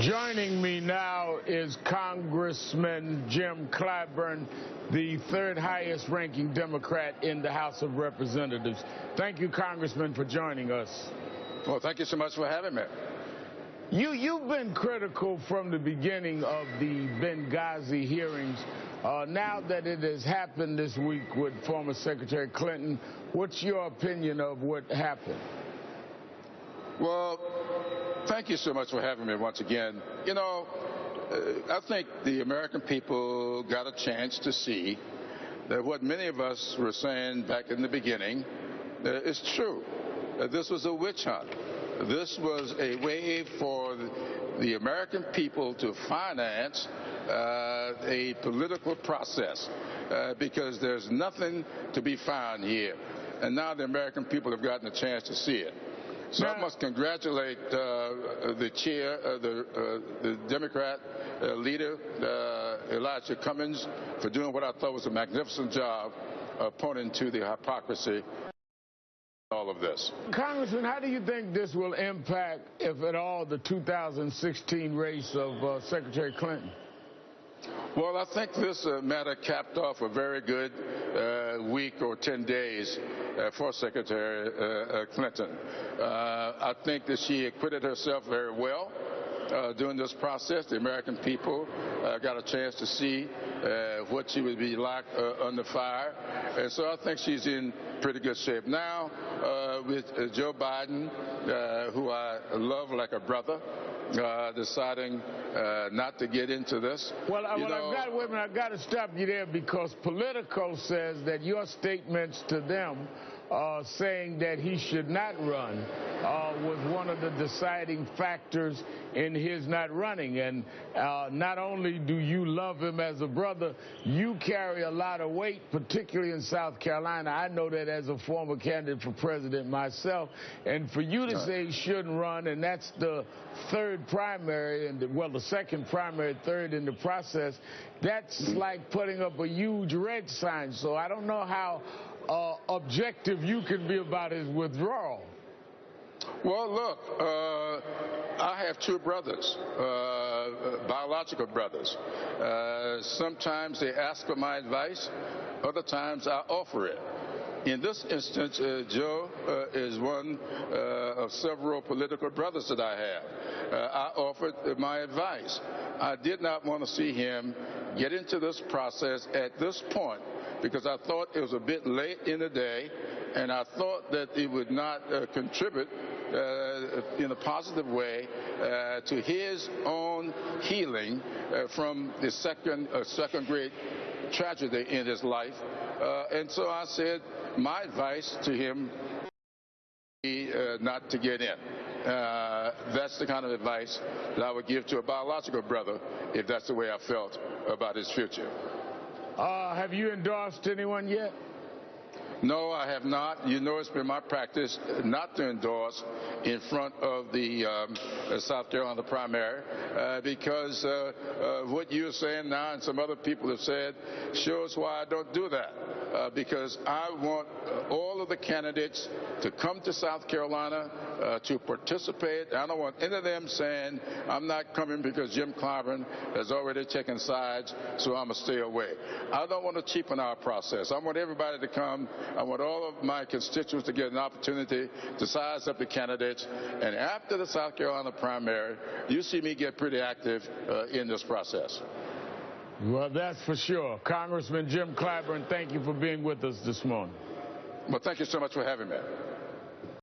Joining me now is Congressman Jim Clyburn, the third highest ranking Democrat in the House of Representatives. Thank you, Congressman, for joining us. Well, thank you so much for having me. You've been critical from the beginning of the Benghazi hearings. Now that it has happened this week with former Secretary Clinton, what's your opinion of what happened? Well, thank you so much for having me once again. You know, I think the American people got a chance to see that what many of us were saying back in the beginning is true. This was a witch hunt. This was a way for the American people to finance a political process because there's nothing to be found here. And now the American people have gotten a chance to see it. So I must congratulate the chair, the Democrat leader, Elijah Cummings, for doing what I thought was a magnificent job pointing to the hypocrisy all of this. Congressman, how do you think this will impact, if at all, the 2016 race of Secretary Clinton? Well, I think this matter capped off a very good week or 10 days for Secretary Clinton. I think that she acquitted herself very well during this process. The American people got a chance to see what she would be like under fire. And so I think she's in pretty good shape. Now, with Joe Biden, who I love like a brother, deciding not to get into this. Well, I've got to stop you there, because Politico says that your statements to them saying that he should not run was one of the deciding factors in his not running. And not only do you love him as a brother, you carry a lot of weight, particularly in South Carolina. I know that as a former candidate for president myself. And for you to say he shouldn't run, and that's the third primary, and well, the second primary, third in the process, that's like putting up a huge red sign. So I don't know how objective you can be about his withdrawal. Well, look, I have two brothers, biological brothers. Sometimes they ask for my advice, other times I offer it. In this instance, Joe is one of several political brothers that I have. I offered my advice. I did not want to see him get into this process at this point, because I thought it was a bit late in the day, and I thought that it would not contribute in a positive way to his own healing from the second great tragedy in his life. And so I said my advice to him not to get in. That's the kind of advice that I would give to a biological brother if that's the way I felt about his future. Have you endorsed anyone yet? No, I have not. You know, it's been my practice not to endorse in front of the South Carolina primary because what you're saying now and some other people have said shows why I don't do that. Because I want all of the candidates to come to South Carolina to participate. I don't want any of them saying, I'm not coming because Jim Clyburn has already taken sides, so I'm going to stay away. I don't want to cheapen our process. I want everybody to come. I want all of my constituents to get an opportunity to size up the candidates. And after the South Carolina primary, you see me get pretty active in this process. Well, that's for sure. Congressman Jim Clyburn, thank you for being with us this morning. Well, thank you so much for having me.